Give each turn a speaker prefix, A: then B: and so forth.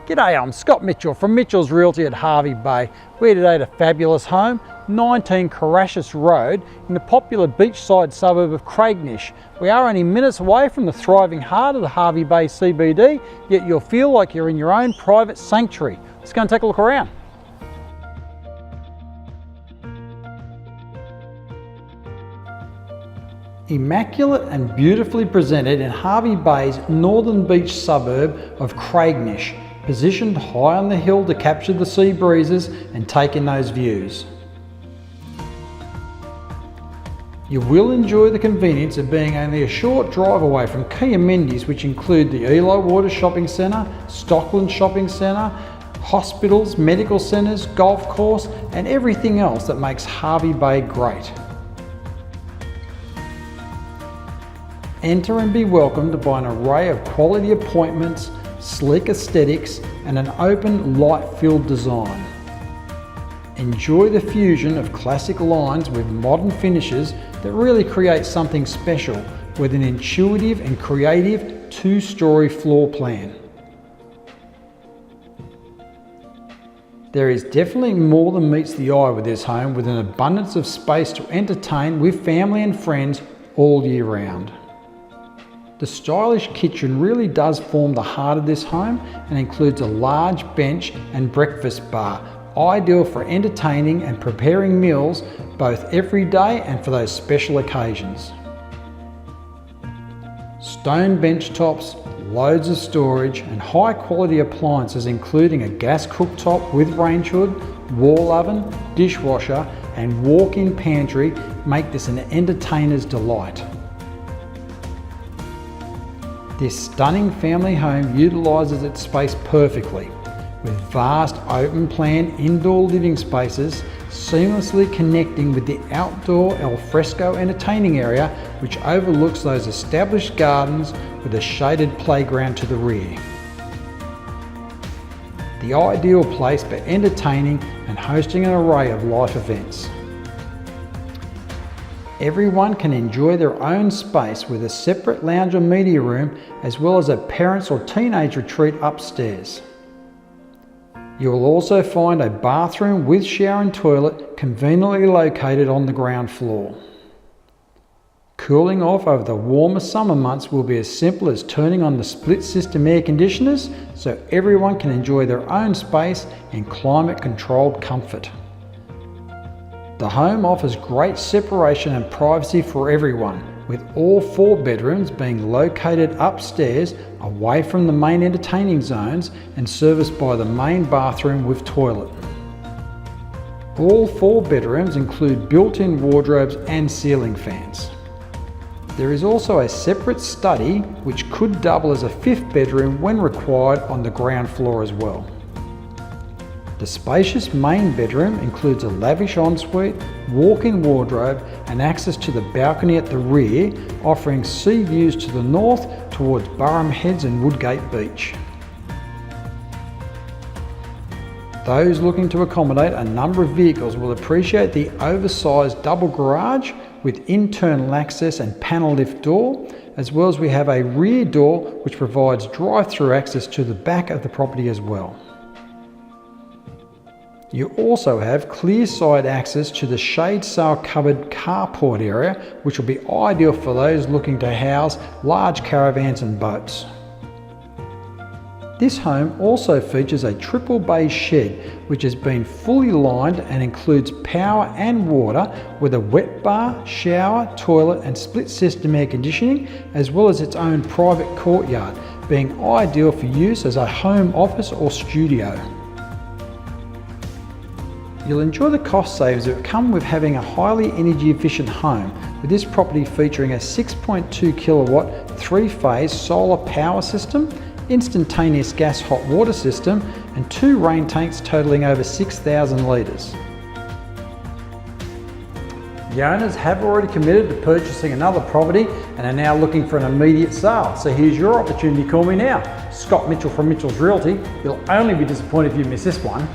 A: G'day, I'm Scott Mitchell from Mitchell's Realty at Hervey Bay. We're today at a fabulous home, 19 Karraschs Road in the popular beachside suburb of Craignish. We are only minutes away from the thriving heart of the Hervey Bay CBD, yet you'll feel like you're in your own private sanctuary. Let's go and take a look around. Immaculate and beautifully presented in Hervey Bay's northern beach suburb of Craignish, positioned high on the hill to capture the sea breezes and take in those views. You will enjoy the convenience of being only a short drive away from key amenities which include the Eli Water Shopping Centre, Stockland Shopping Centre, hospitals, medical centres, golf course and everything else that makes Hervey Bay great. Enter and be welcomed by an array of quality appointments, sleek aesthetics and an open, light-filled design. Enjoy the fusion of classic lines with modern finishes that really create something special with an intuitive and creative two-storey floor plan. There is definitely more than meets the eye with this home, with an abundance of space to entertain with family and friends all year round. The stylish kitchen really does form the heart of this home and includes a large bench and breakfast bar, ideal for entertaining and preparing meals both every day and for those special occasions. Stone bench tops, loads of storage and high quality appliances including a gas cooktop with range hood, wall oven, dishwasher and walk-in pantry make this an entertainer's delight. This stunning family home utilises its space perfectly, with vast open plan indoor living spaces seamlessly connecting with the outdoor alfresco entertaining area which overlooks those established gardens with a shaded playground to the rear. The ideal place for entertaining and hosting an array of life events. Everyone can enjoy their own space with a separate lounge or media room as well as a parents or teenage retreat upstairs. You will also find a bathroom with shower and toilet conveniently located on the ground floor. Cooling off over the warmer summer months will be as simple as turning on the split system air conditioners so everyone can enjoy their own space in climate controlled comfort. The home offers great separation and privacy for everyone, with all 4 bedrooms being located upstairs away from the main entertaining zones and serviced by the main bathroom with toilet. All 4 bedrooms include built-in wardrobes and ceiling fans. There is also a separate study which could double as a 5th bedroom when required on the ground floor as well. The spacious main bedroom includes a lavish ensuite, walk-in wardrobe and access to the balcony at the rear, offering sea views to the north towards Burham Heads and Woodgate Beach. Those looking to accommodate a number of vehicles will appreciate the oversized double garage with internal access and panel lift door, as well as we have a rear door which provides drive-through access to the back of the property as well. You also have clear side access to the shade sail covered carport area, which will be ideal for those looking to house large caravans and boats. This home also features a triple bay shed which has been fully lined and includes power and water with a wet bar, shower, toilet and split system air conditioning, as well as its own private courtyard, being ideal for use as a home office or studio. You'll enjoy the cost saves that come with having a highly energy efficient home, with this property featuring a 6.2 kilowatt 3-phase solar power system, instantaneous gas hot water system and 2 rain tanks totalling over 6,000 litres. The owners have already committed to purchasing another property and are now looking for an immediate sale. So here's your opportunity, call me now. Scott Mitchell from Mitchell's Realty. You'll only be disappointed if you miss this one.